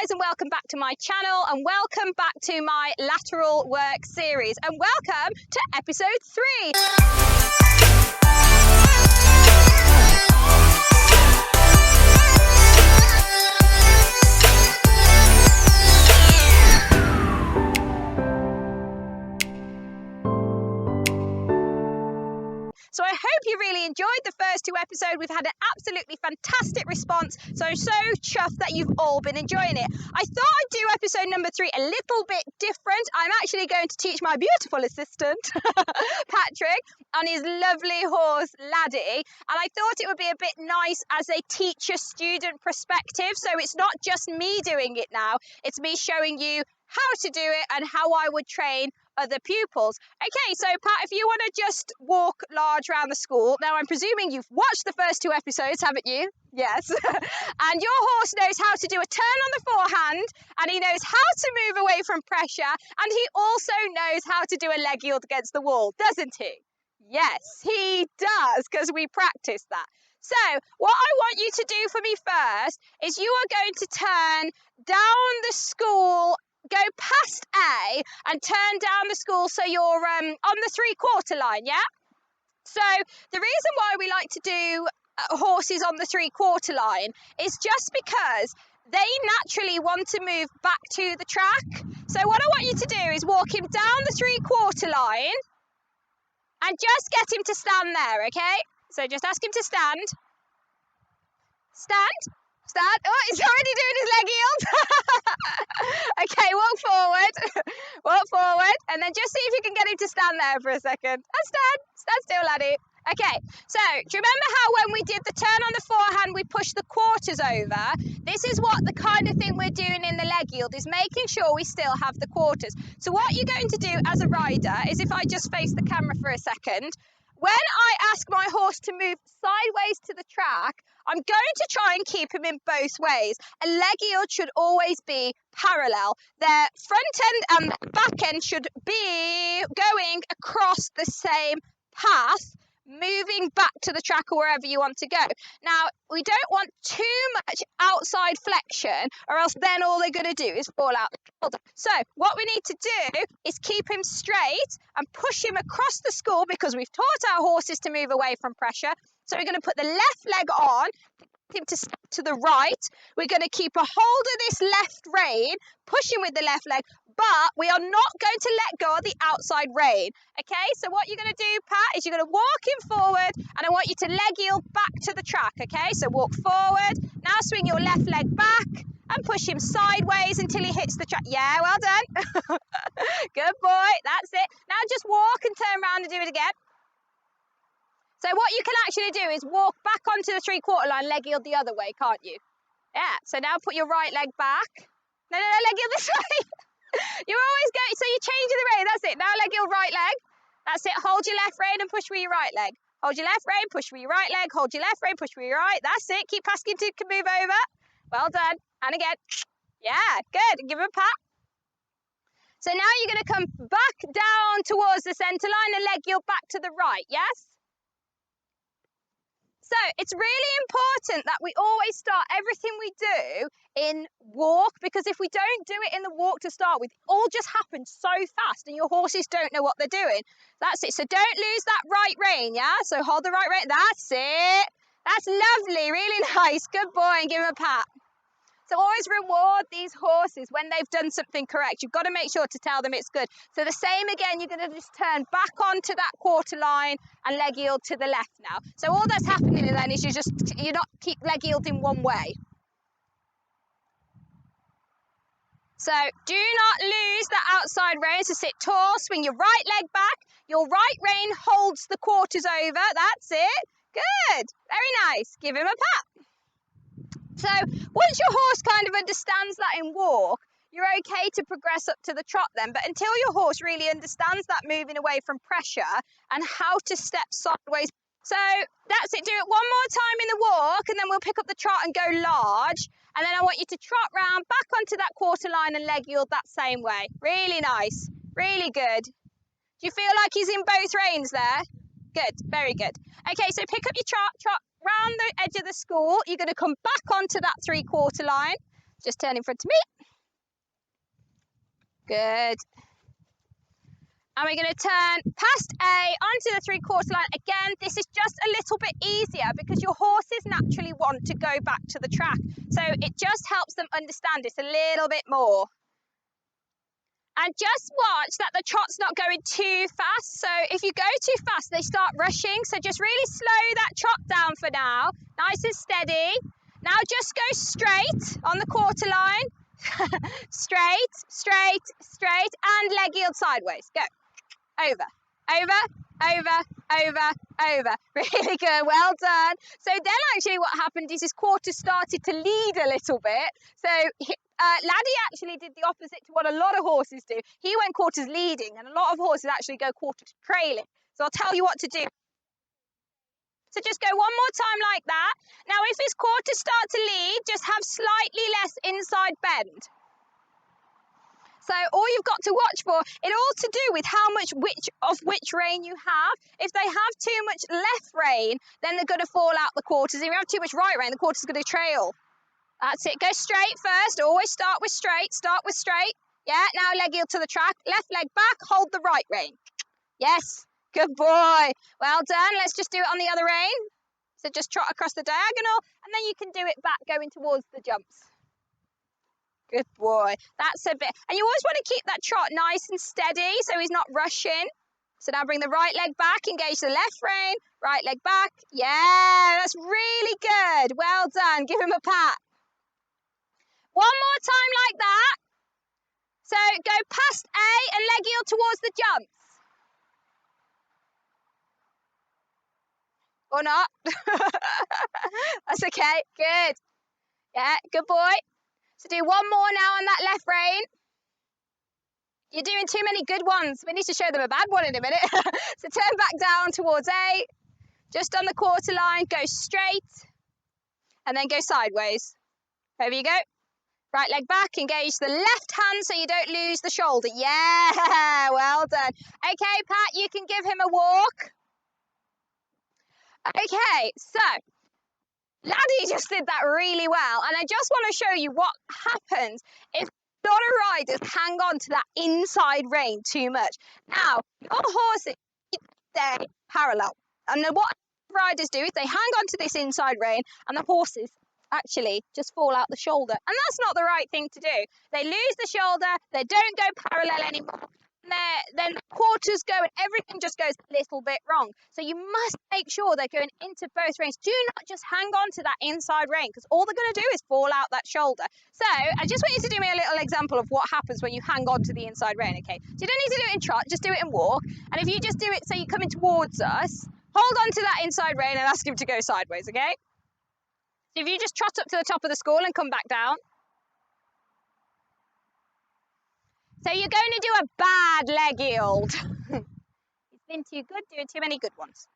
guys, and welcome back to my channel, and welcome back to my lateral work series, and welcome to episode 3. So I hope you really enjoyed the first 2 episodes. We've had an absolutely fantastic response. So I'm so chuffed that you've all been enjoying it. I thought I'd do episode number 3 a little bit different. I'm actually going to teach my beautiful assistant, Patrick, on his lovely horse, Laddie. And I thought it would be a bit nice as a teacher-student perspective. So it's not just me doing it now. It's me showing you how to do it and how I would train other pupils. Okay, so Pat, if you want to just walk large around the school. Now, I'm presuming you've watched the first 2 episodes, haven't you? Yes. And your horse knows how to do a turn on the forehand, and he knows how to move away from pressure, and he also knows how to do a leg yield against the wall, doesn't he? Yes, he does, because we practiced that. So what I want you to do for me first is you are going to turn down the school, go past A and turn down the school so you're on the 3/4 line, yeah? So the reason why we like to do horses on the 3/4 line is just because they naturally want to move back to the track. So what I want you to do is walk him down the 3/4 line and just get him to stand there, okay? So just ask him to stand. Stand. Stand. Oh, he's already doing his leg yield. Okay, walk forward. Walk forward. And then just see if you can get him to stand there for a second. And stand. Stand still, laddie. Okay, so do you remember how when we did the turn on the forehand, we pushed the quarters over? This is what the kind of thing we're doing in the leg yield, is making sure we still have the quarters. So what you're going to do as a rider is, if I just face the camera for a second, when I ask my horse to move sideways to the track, I'm going to try and keep him in both ways. A leg yield should always be parallel. Their front end and back end should be going across the same path, moving back to the track or wherever you want to go. Now, we don't want too much outside flexion, or else then all they're going to do is fall out the shoulder. So what we need to do is keep him straight and push him across the school, because we've taught our horses to move away from pressure. So we're going to put the left leg on, him to the right. We're going to keep a hold of this left rein, push him with the left leg, but we are not going to let go of the outside rein. Okay, so what you're going to do, Pat, is you're going to walk him forward, and I want you to leg yield back to the track. Okay, so walk forward, now swing your left leg back and push him sideways until he hits the track. Yeah, well done. Good boy, that's it. Now just walk and turn around and do it again. So what you can actually do is walk back onto the 3/4 line, leg yield the other way, can't you? Yeah, so now put your right leg back. No, leg yield this way. You're always going, so you're changing the rein, that's it. Now leg yield right leg. That's it, hold your left rein and push with your right leg. Hold your left rein, push with your right leg. Hold your left rein, push with your right. That's it, keep asking to move over. Well done, and again. Yeah, good, give him a pat. So now you're going to come back down towards the centre line and leg yield back to the right, yes? So it's really important that we always start everything we do in walk, because if we don't do it in the walk to start with, it all just happens so fast and your horses don't know what they're doing. That's it. So don't lose that right rein, yeah? So hold the right rein. That's it. That's lovely. Really nice. Good boy. And give him a pat. So always reward these horses when they've done something correct. You've got to make sure to tell them it's good. So the same again, you're going to just turn back onto that quarter line and leg yield to the left now. So all that's happening then is you're not keep leg yielding one way. So do not lose that outside rein. So sit tall, swing your right leg back. Your right rein holds the quarters over. That's it. Good. Very nice. Give him a pat. So once your horse kind of understands that in walk, you're okay to progress up to the trot then. But until your horse really understands that moving away from pressure and how to step sideways. So that's it. Do it one more time in the walk, and then we'll pick up the trot and go large. And then I want you to trot round back onto that quarter line and leg yield that same way. Really nice. Really good. Do you feel like he's in both reins there? Good. Very good. Okay, so pick up your trot round the edge of the school. You're going to come back onto that 3/4 line. Just turn in front of me. Good. And we're going to turn past A onto the 3/4 line. Again, this is just a little bit easier because your horses naturally want to go back to the track. So it just helps them understand it a little bit more. And just watch that the trot's not going too fast. So if you go too fast, they start rushing. So just really slow that trot down for now. Nice and steady. Now just go straight on the quarter line. Straight, straight, straight, and leg yield sideways. Go. Over, over, over, over, over. Really good, well done. So then actually what happened is his quarters started to lead a little bit. So Laddie actually did the opposite to what a lot of horses do. He went quarters leading, and a lot of horses actually go quarters trailing. So I'll tell you what to do. So just go one more time like that. Now if his quarters start to lead, just have slightly less inside bend. So all you've got to watch for, it all to do with how much which rein you have. If they have too much left rein, then they're going to fall out the quarters. If you have too much right rein, the quarters are going to trail. That's it. Go straight first. Always start with straight. Start with straight. Yeah, now leg yield to the track. Left leg back. Hold the right rein. Yes. Good boy. Well done. Let's just do it on the other rein. So just trot across the diagonal, and then you can do it back going towards the jumps. Good boy. That's a bit. And you always want to keep that trot nice and steady so he's not rushing. So now bring the right leg back, engage the left rein, right leg back. Yeah, that's really good. Well done. Give him a pat. One more time like that. So go past A and leg yield towards the jumps. Or not. That's okay. Good. Yeah, good boy. So do one more now on that left rein. You're doing too many good ones. We need to show them a bad one in a minute. So turn back down towards A. Just on the quarter line, go straight. And then go sideways. Over you go. Right leg back, engage the left hand so you don't lose the shoulder. Yeah, well done. Okay, Pat, you can give him a walk. Okay, so Laddie just did that really well. And I just want to show you what happens if a lot of riders hang on to that inside rein too much. Now, your horses stay parallel. And then what riders do is they hang on to this inside rein and the horses actually just fall out the shoulder. And that's not the right thing to do. They lose the shoulder, they don't go parallel anymore. Then the quarters go and everything just goes a little bit wrong. So you must make sure they're going into both reins. Do not just hang on to that inside rein because all they're going to do is fall out that shoulder. So I just want you to do me a little example of what happens when you hang on to the inside rein, okay? So you don't need to do it in trot, just do it in walk. And if you just do it, so you're coming towards us, hold on to that inside rein and ask him to go sideways, okay? So if you just trot up to the top of the school and come back down. So you're going to do a bad leg yield. It's been too good, doing too many good ones.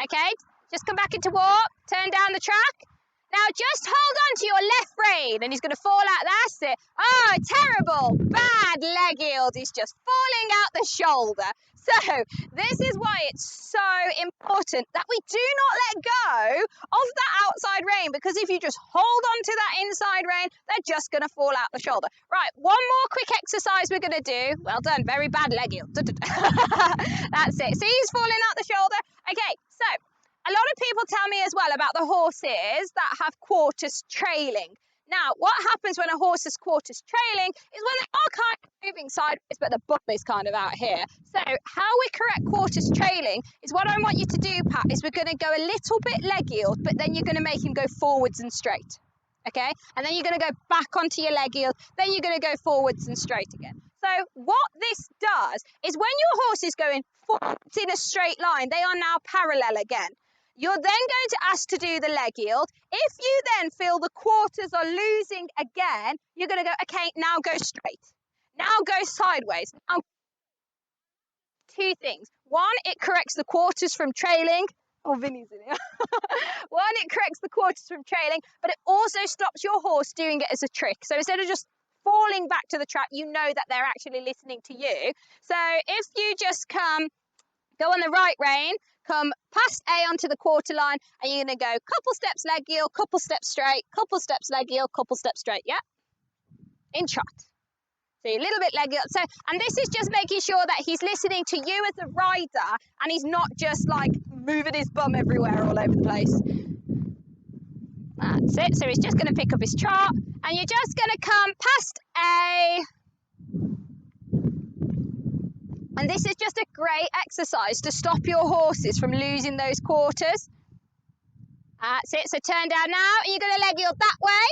Okay, just come back into walk, turn down the track. Now just hold on to your left rein and he's going to fall out. That's it. Oh, terrible. Bad leg yield. He's just falling out the shoulder. So this is why it's so important that we do not let go of that outside rein, because if you just hold on to that inside rein, they're just going to fall out the shoulder. Right, one more quick exercise we're going to do. Well done. Very bad leg yield. That's it. See, he's falling out the shoulder. Okay, so a lot of people tell me as well about the horses that have quarters trailing. Now, what happens when a horse is quarters trailing is when they are kind of moving sideways, but the bum is kind of out here. So how we correct quarters trailing is what I want you to do, Pat, is we're going to go a little bit leg yield, but then you're going to make him go forwards and straight. Okay? And then you're going to go back onto your leg yield. Then you're going to go forwards and straight again. So what this does is when your horse is going forwards in a straight line, they are now parallel again. You're then going to ask to do the leg yield. If you then feel the quarters are losing again, you're going to go, okay, now go straight. Now go sideways. Now, two things. One, it corrects the quarters from trailing. Oh, Vinny's in here. One, it corrects the quarters from trailing, but it also stops your horse doing it as a trick. So instead of just falling back to the track, you know that they're actually listening to you. So if you just come Go on the right rein, come past A onto the quarter line, and you're going to go couple steps leg yield, couple steps straight, couple steps leg yield, couple steps straight, yeah? In trot. So a little bit leg yield. So, and this is just making sure that he's listening to you as a rider, and he's not just like moving his bum everywhere all over the place. That's it. So he's just going to pick up his trot, and you're just going to come past A. And this is just a great exercise to stop your horses from losing those quarters. That's it. So turn down now, and you're going to leg yield that way.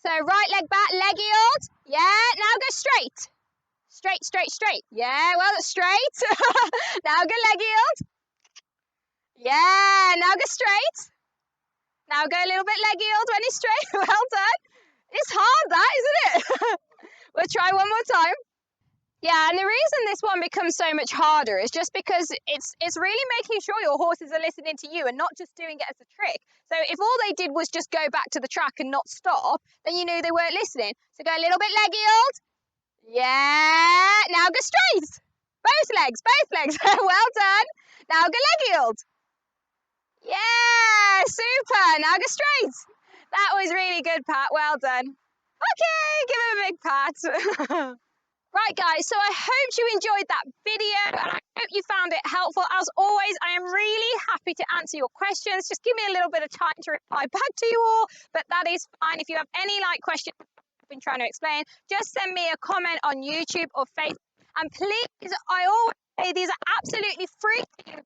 So right leg back, leg yield. Yeah, now go straight. Straight, straight, straight. Yeah, well, that's straight. Now go leg yield. Yeah, now go straight. Now go a little bit leg yield when it's straight. Well done. It's hard, that, isn't it? We'll try one more time. Yeah, and the reason this one becomes so much harder is just because it's really making sure your horses are listening to you and not just doing it as a trick. So if all they did was just go back to the track and not stop, then you knew they weren't listening. So go a little bit leg yield. Yeah, now go straight. Both legs. Well done. Now go leg yield. Yeah, super. Now go straight. That was really good, Pat. Well done. Okay, give him a big pat. Right, guys, so I hope you enjoyed that video and I hope you found it helpful. As always, I am really happy to answer your questions. Just give me a little bit of time to reply back to you all, but that is fine. If you have any questions I've been trying to explain, just send me a comment on YouTube or Facebook. And please, I always say these are absolutely free to you.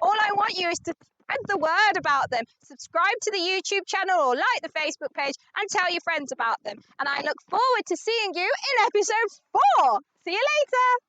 All I want you is to spread the word about them. Subscribe to the YouTube channel or like the Facebook page and tell your friends about them. And I look forward to seeing you in episode 4. See you later.